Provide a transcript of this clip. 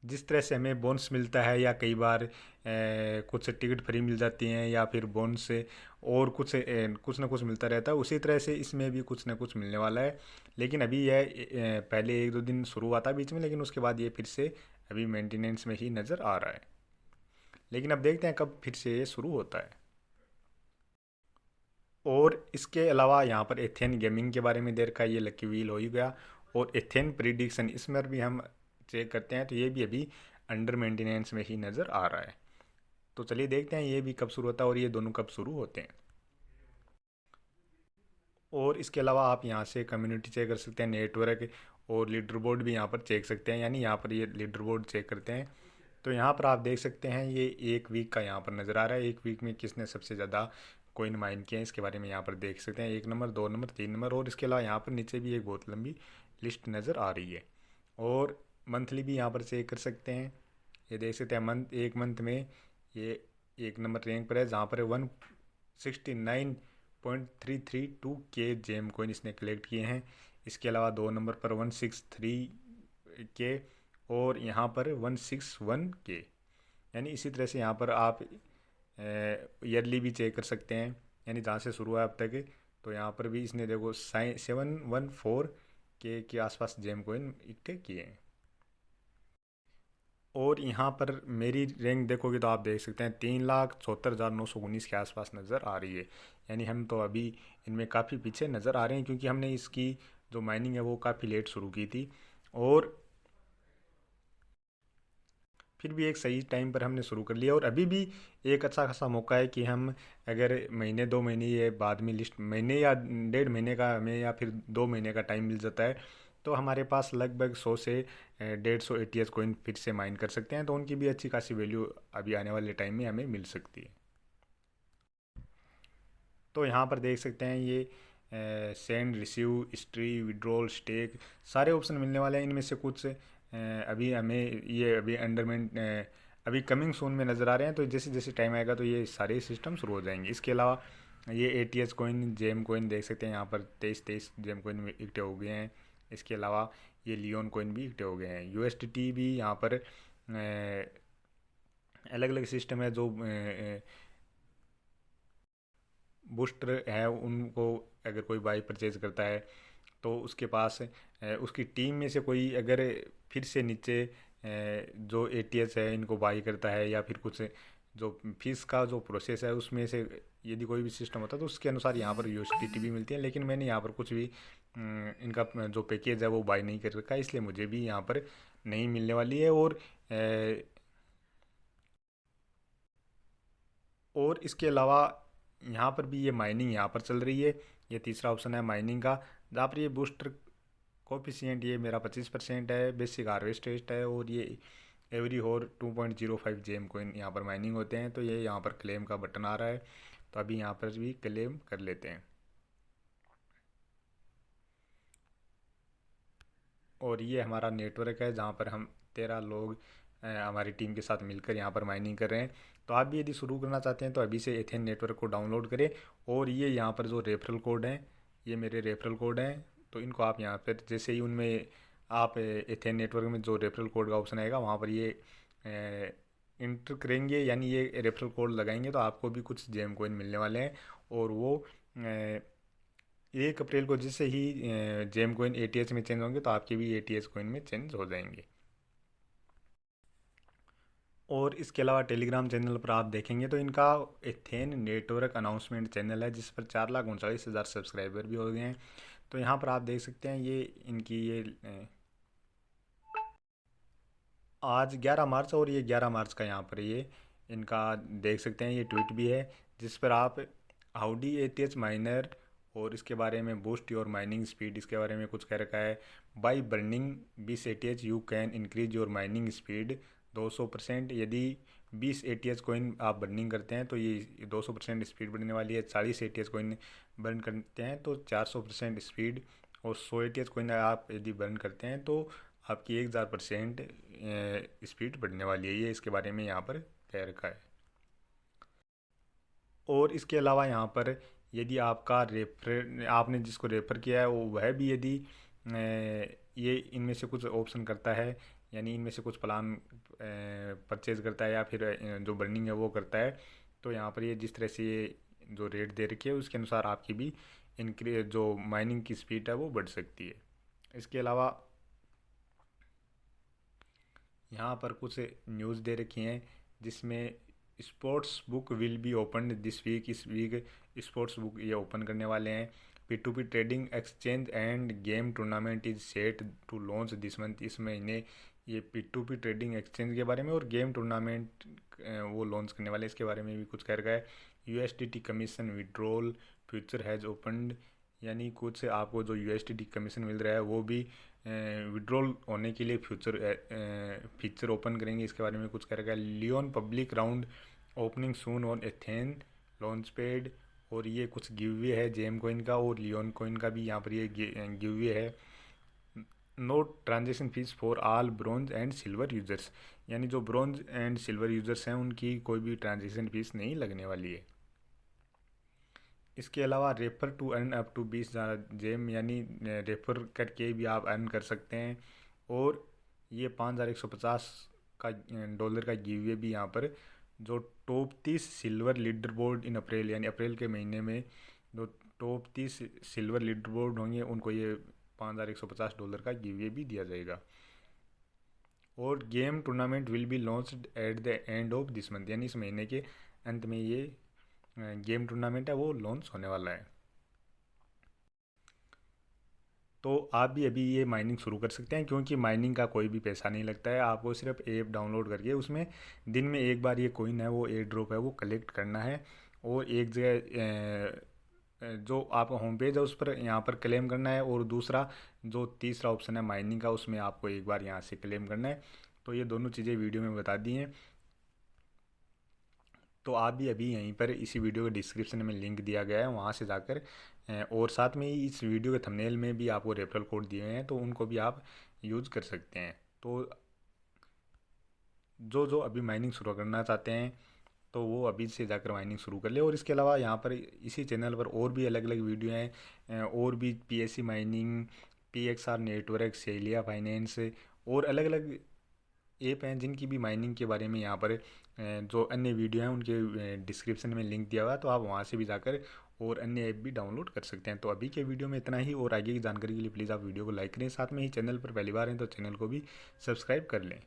जिस तरह से हमें बोनस मिलता है या कई बार कुछ टिकट फ्री मिल जाती हैं या फिर बोनस से और कुछ ना कुछ मिलता रहता है, उसी तरह से इसमें भी कुछ ना कुछ मिलने वाला है। लेकिन अभी यह पहले एक दो दिन शुरू हुआ था बीच में, लेकिन उसके बाद ये फिर से अभी मेंटेनेंस में ही नज़र आ रहा है। लेकिन अब देखते हैं कब फिर से ये शुरू होता है। और इसके अलावा यहाँ पर एथेन गेमिंग के बारे में दे रखा है, ये लकी व्हील हो ही गया। और एथेन प्रिडिक्शन इसमें भी हम चेक करते हैं, तो ये भी अभी अंडर मेंटेनेंस में ही नज़र आ रहा है। तो चलिए देखते हैं ये भी कब शुरू होता है और ये दोनों कब शुरू होते हैं। और इसके अलावा आप यहाँ से कम्युनिटी चेक कर सकते हैं, नेटवर्क और लीडर बोर्ड भी यहाँ पर चेक सकते हैं। यानी यहाँ पर ये लीडर बोर्ड चेक करते हैं, तो यहाँ पर आप देख सकते हैं ये एक वीक का यहाँ पर नज़र आ रहा है। एक वीक में किसने सबसे ज़्यादा कोइन माइन किए हैं इसके बारे में यहाँ पर देख सकते हैं, 1 नंबर, 2 नंबर, 3 नंबर। और इसके अलावा यहाँ पर नीचे भी एक बहुत लंबी लिस्ट नज़र आ रही है। और मंथली भी यहाँ पर चेक कर सकते हैं, ये देख सकते हैं एक मंथ में ये 1 नंबर रैंक पर है, जहाँ पर 169.332 जेम कोइन इसने कलेक्ट किए हैं। इसके अलावा 2 नंबर पर 163 के, और यहाँ पर 161 के। यानी इसी तरह से यहाँ पर आप ईयरली भी चेक कर सकते हैं, यानी जहाँ से शुरू हुआ अब तक। तो यहाँ पर भी इसने देखो 714 के आसपास जेम कोइन इकट्ठे किए हैं। और यहाँ पर मेरी रैंक देखोगे तो आप देख सकते हैं 3,74,919 के आसपास नज़र आ रही है। यानी हम तो अभी इनमें काफ़ी पीछे नज़र आ रहे हैं, क्योंकि हमने इसकी जो माइनिंग है वो काफ़ी लेट शुरू की थी। और फिर भी एक सही टाइम पर हमने शुरू कर लिया, और अभी भी एक अच्छा खासा मौका है कि हम अगर महीने 2 महीने ये बाद में लिस्ट, महीने या 1.5 महीने का हमें या फिर 2 महीने का टाइम मिल जाता है, तो हमारे पास लगभग 100 से 150 एटीएस कोइन फिर से माइन कर सकते हैं। तो उनकी भी अच्छी खासी वैल्यू अभी आने वाले टाइम में हमें मिल सकती है। तो यहाँ पर देख सकते हैं ये send, receive, history, withdrawal, stake, सारे ऑप्शन मिलने वाले हैं। इनमें से कुछ अभी हमें ये अभी अंडरमेंट अभी कमिंग सून में नज़र आ रहे हैं, तो जैसे जैसे टाइम आएगा तो ये सारे सिस्टम शुरू हो जाएंगे। इसके अलावा ये एटीएस कोइन, जेम कोइन देख सकते हैं, यहाँ पर 23 जेम कोइन इकट्ठे हो गए हैं। इसके अलावा ये लियोन कोइन भी इकट्ठे हो गए हैं। यूएसडीटी भी यहाँ पर अलग अलग सिस्टम है, जो बूस्टर है उनको अगर कोई बाई परचेज करता है, तो उसके पास उसकी टीम में से कोई अगर फिर से नीचे जो एटीएस है इनको बाई करता है, या फिर कुछ जो फीस का जो प्रोसेस है उसमें से यदि कोई भी सिस्टम होता है, तो उसके अनुसार यहाँ पर यूएसडीटी भी मिलती है। लेकिन मैंने यहाँ पर कुछ भी इनका जो पैकेज है वो बाई नहीं कर रखा है, इसलिए मुझे भी यहाँ पर नहीं मिलने वाली है। और इसके अलावा यहाँ पर भी ये माइनिंग यहाँ पर चल रही है। ये तीसरा ऑप्शन है माइनिंग का, जहाँ पर ये बूस्टर कोफिशिएंट ये मेरा 25% है, बेसिक हार्वेस्ट टेस्ट है, और ये एवरी होर 2.05 जेम कोइन यहाँ पर माइनिंग होते हैं। तो ये यहाँ पर क्लेम का बटन आ रहा है, तो अभी यहाँ पर भी क्लेम कर लेते हैं। और ये हमारा नेटवर्क है, जहाँ पर हम 13 लोग हमारी टीम के साथ मिलकर यहाँ पर माइनिंग कर रहे हैं। तो आप भी यदि शुरू करना चाहते हैं तो अभी से एथेन नेटवर्क को डाउनलोड करें। और ये यहाँ पर जो रेफरल कोड हैं, ये मेरे रेफरल कोड हैं, तो इनको आप यहाँ पर जैसे ही उनमें आप एथेन नेटवर्क में जो रेफरल कोड का ऑप्शन आएगा वहाँ पर ये इंटर करेंगे, यानी ये रेफरल कोड लगाएंगे, तो आपको भी कुछ जेम कोइन मिलने वाले हैं। और वो 1 अप्रैल को जैसे ही जेम कोइन एटीएच में चेंज होंगे, तो आपके भी एटीएच कोइन में चेंज हो जाएंगे। और इसके अलावा टेलीग्राम चैनल पर आप देखेंगे तो इनका एथेन नेटवर्क अनाउंसमेंट चैनल है, जिस पर 4,39,000 सब्सक्राइबर भी हो गए हैं। तो यहाँ पर आप देख सकते हैं ये इनकी ये आज 11 मार्च, और ये 11 मार्च का यहाँ पर ये इनका देख सकते हैं, ये ट्वीट भी है, जिस पर आप हाउडी एटीएच माइनर और इसके बारे में बूस्ट योर माइनिंग स्पीड इसके बारे में कुछ कह रखा है। By burning 20 ATH you can increase your mining speed 200%। यदि 20 एटीएच कोइन आप बर्निंग करते हैं तो ये 200% स्पीड बढ़ने वाली है। 40 एटीएच कोइन बर्न करते हैं तो 400% स्पीड, और 100 एटीएच कोइन आप यदि बर्न करते हैं तो आपकी 1,000% स्पीड बढ़ने वाली है। ये इसके बारे में यहाँ पर कह रखा है। और इसके अलावा यहाँ पर यदि आपका रेफर आपने जिसको रेफ़र किया है वो वह भी यदि ये इनमें से कुछ ऑप्शन करता है, यानी इनमें से कुछ प्लान परचेज करता है या फिर जो बर्निंग है वो करता है। तो यहाँ पर ये जिस तरह से ये जो रेट दे रखी है उसके अनुसार आपकी भी इनक्री जो माइनिंग की स्पीड है वो बढ़ सकती है। इसके अलावा यहाँ पर कुछ न्यूज़ दे रखी हैं जिसमें sports book will be open this week, इस वीक स्पोर्ट्स बुक ये ओपन करने वाले हैं। P2P trading exchange and game tournament is set to launch this month, इस महीने ये P2P ट्रेडिंग एक्सचेंज के बारे में और गेम टूर्नामेंट वो लॉन्च करने वाले, इसके बारे में भी कुछ कह रखा है। USDT commission withdrawal future has opened, यानी कुछ आपको जो USDT कमीशन मिल रहा है वो भी विड्रॉल होने के लिए फीचर ओपन करेंगे, इसके बारे में कुछ कह रखा है। Leon public round opening soon on Ethan launch pad, और ये कुछ गिववे है जेम कोइन का और लियोन कोइन का भी यहाँ पर ये गिववे है। No transaction fee for all bronze and silver users, यानी जो ब्रॉन्ज एंड सिल्वर यूजर्स हैं उनकी कोई भी ट्रांजेक्शन फीस नहीं लगने वाली है। इसके अलावा refer to earn up to 20,000 gem, यानी रेफर करके भी आप अर्न कर सकते हैं। और ये 5,150 का डॉलर का गिववे भी यहाँ पर जो टॉप 30 सिल्वर लीडर बोर्ड इन अप्रैल, यानी अप्रैल के महीने में जो टॉप 30 सिल्वर लीडर बोर्ड होंगे उनको ये $5,150 का गिववे भी दिया जाएगा। और game tournament will be launched at the end of this month, यानी इस महीने के अंत में ये गेम टूर्नामेंट है वो लॉन्च होने वाला है। तो आप भी अभी ये माइनिंग शुरू कर सकते हैं, क्योंकि माइनिंग का कोई भी पैसा नहीं लगता है। आपको सिर्फ ऐप डाउनलोड करके उसमें दिन में एक बार ये कॉइन है वो एयर ड्रॉप है वो कलेक्ट करना है, और एक जगह जो आप होम पेज है उस पर यहाँ पर क्लेम करना है, और दूसरा जो तीसरा ऑप्शन है माइनिंग का उसमें आपको एक बार यहाँ से क्लेम करना है। तो ये दोनों चीज़ें वीडियो में बता दी हैं। तो आप भी अभी यहीं पर इसी वीडियो के डिस्क्रिप्शन में लिंक दिया गया है, वहाँ से जाकर और साथ में ही इस वीडियो के थंबनेल में भी आपको रेफरल कोड दिए हैं तो उनको भी आप यूज़ कर सकते हैं। तो जो जो अभी माइनिंग शुरू करना चाहते हैं तो वो अभी से जाकर माइनिंग शुरू कर ले। और इसके अलावा यहाँ पर इसी चैनल पर और भी अलग अलग वीडियो हैं, और भी PSC माइनिंग, PXR नेटवर्क, सेलिया फाइनेंस और अलग अलग ऐप हैं जिनकी भी माइनिंग के बारे में यहाँ पर जो अन्य वीडियो हैं उनके डिस्क्रिप्शन में लिंक दिया हुआ है, तो आप वहाँ से भी जाकर और अन्य ऐप भी डाउनलोड कर सकते हैं। तो अभी के वीडियो में इतना ही, और आगे की जानकारी के लिए प्लीज़ आप वीडियो को लाइक करें, साथ में ही चैनल पर पहली बार हैं तो चैनल को भी सब्सक्राइब कर लें।